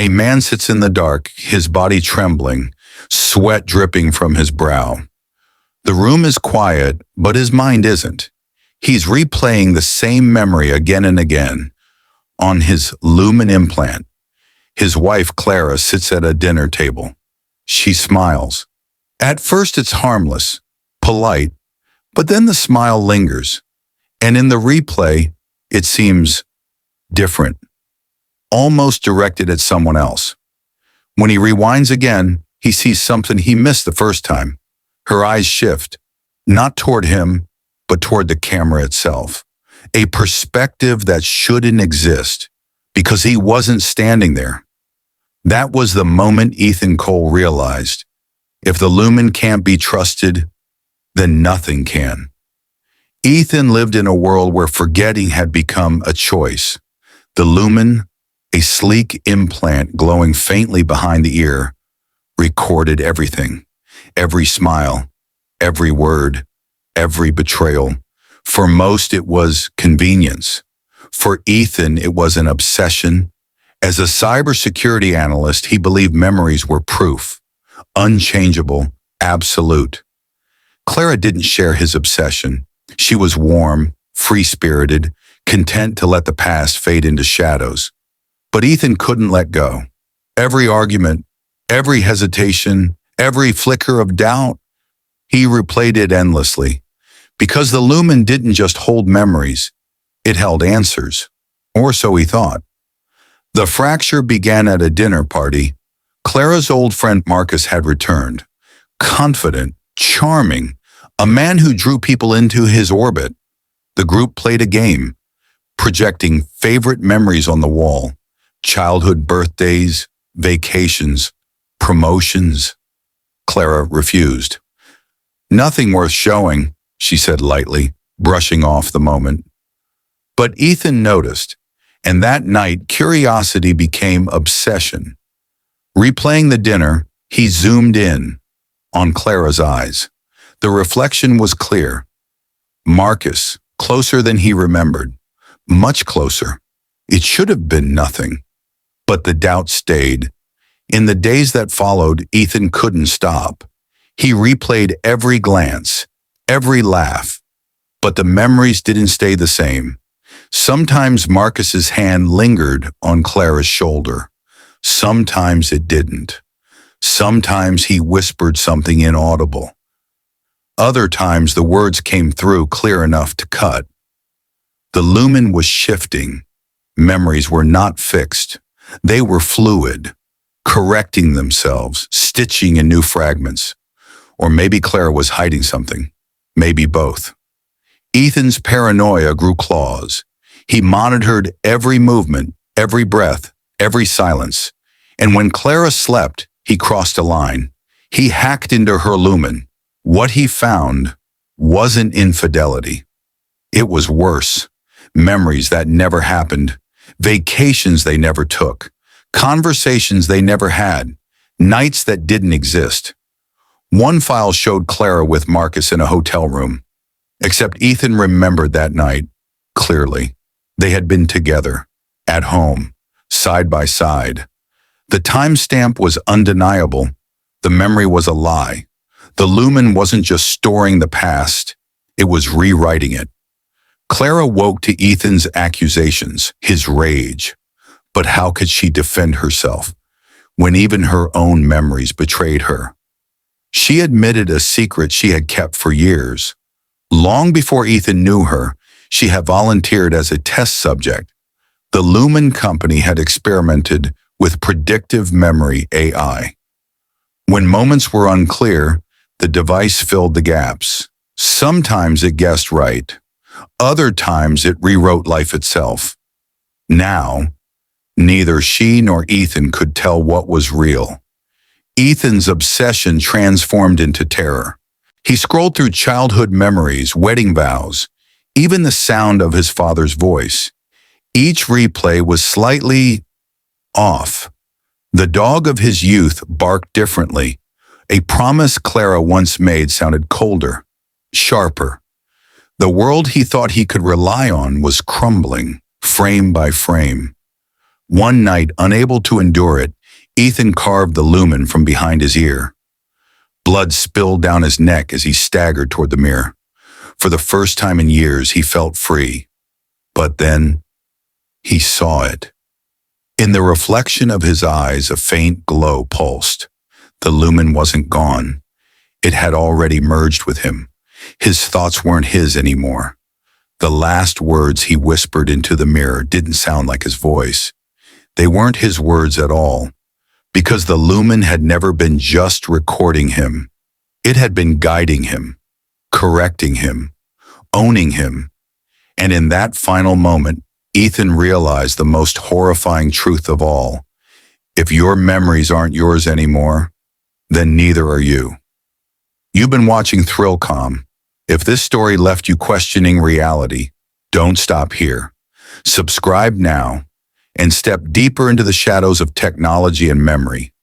A man sits in the dark, his body trembling, sweat dripping from his brow. The room is quiet, but his mind isn't. He's replaying the same memory again and again. On his Lumen implant, his wife Clara sits at a dinner table. She smiles. At first it's harmless, polite, but then the smile lingers. And in the replay, it seems different, almost directed at someone else. When he rewinds again, he sees something he missed the first time. Her eyes shift, not toward him, but toward the camera itself. A perspective that shouldn't exist, because he wasn't standing there. That was the moment Ethan Cole realized, if the Lumen can't be trusted, then nothing can. Ethan lived in a world where forgetting had become a choice. The Lumen, a sleek implant glowing faintly behind the ear, recorded everything. Every smile, every word, every betrayal. For most, it was convenience. For Ethan, it was an obsession. As a cybersecurity analyst, he believed memories were proof, unchangeable, absolute. Clara didn't share his obsession. She was warm, free-spirited, content to let the past fade into shadows. But Ethan couldn't let go. Every argument, every hesitation, every flicker of doubt, he replayed it endlessly. Because the Lumen didn't just hold memories, it held answers. Or so he thought. The fracture began at a dinner party. Clara's old friend Marcus had returned. Confident, charming, a man who drew people into his orbit. The group played a game, projecting favorite memories on the wall. Childhood birthdays, vacations, promotions. Clara refused. Nothing worth showing, she said lightly, brushing off the moment. But Ethan noticed, and that night curiosity became obsession. Replaying the dinner, he zoomed in on Clara's eyes. The reflection was clear. Marcus, closer than he remembered, much closer. It should have been nothing. But the doubt stayed. In the days that followed, Ethan couldn't stop. He replayed every glance, every laugh. But the memories didn't stay the same. Sometimes Marcus's hand lingered on Clara's shoulder. Sometimes it didn't. Sometimes he whispered something inaudible. Other times the words came through clear enough to cut. The Lumen was shifting. Memories were not fixed. They were fluid, correcting themselves, stitching in new fragments. Or maybe Clara was hiding something. Maybe both. Ethan's paranoia grew claws. He monitored every movement, every breath, every silence. And when Clara slept, he crossed a line. He hacked into her Lumen. What he found wasn't infidelity. It was worse. Memories that never happened. Vacations they never took. Conversations they never had. Nights that didn't exist. One file showed Clara with Marcus in a hotel room. Except Ethan remembered that night clearly. They had been together, at home, side by side. The timestamp was undeniable. The memory was a lie. The Lumen wasn't just storing the past, it was rewriting it. Clara woke to Ethan's accusations, his rage. But how could she defend herself when even her own memories betrayed her? She admitted a secret she had kept for years. Long before Ethan knew her, she had volunteered as a test subject. The Lumen company had experimented with predictive memory AI. When moments were unclear, the device filled the gaps. Sometimes it guessed right. Other times it rewrote life itself. Now, neither she nor Ethan could tell what was real. Ethan's obsession transformed into terror. He scrolled through childhood memories, wedding vows, even the sound of his father's voice. Each replay was slightly off. The dog of his youth barked differently. A promise Clara once made sounded colder, sharper. The world he thought he could rely on was crumbling, frame by frame. One night, unable to endure it, Ethan carved the lumen from behind his ear. Blood spilled down his neck as he staggered toward the mirror. For the first time in years, he felt free. But then, he saw it. In the reflection of his eyes, a faint glow pulsed. The lumen wasn't gone. It had already merged with him. His thoughts weren't his anymore. The last words he whispered into the mirror didn't sound like his voice. They weren't his words at all, because the lumen had never been just recording him. It had been guiding him, correcting him, owning him. And in that final moment, Ethan realized the most horrifying truth of all. If your memories aren't yours anymore, then neither are you. You've been watching Thrillcom. If this story left you questioning reality, don't stop here. Subscribe now and step deeper into the shadows of technology and memory.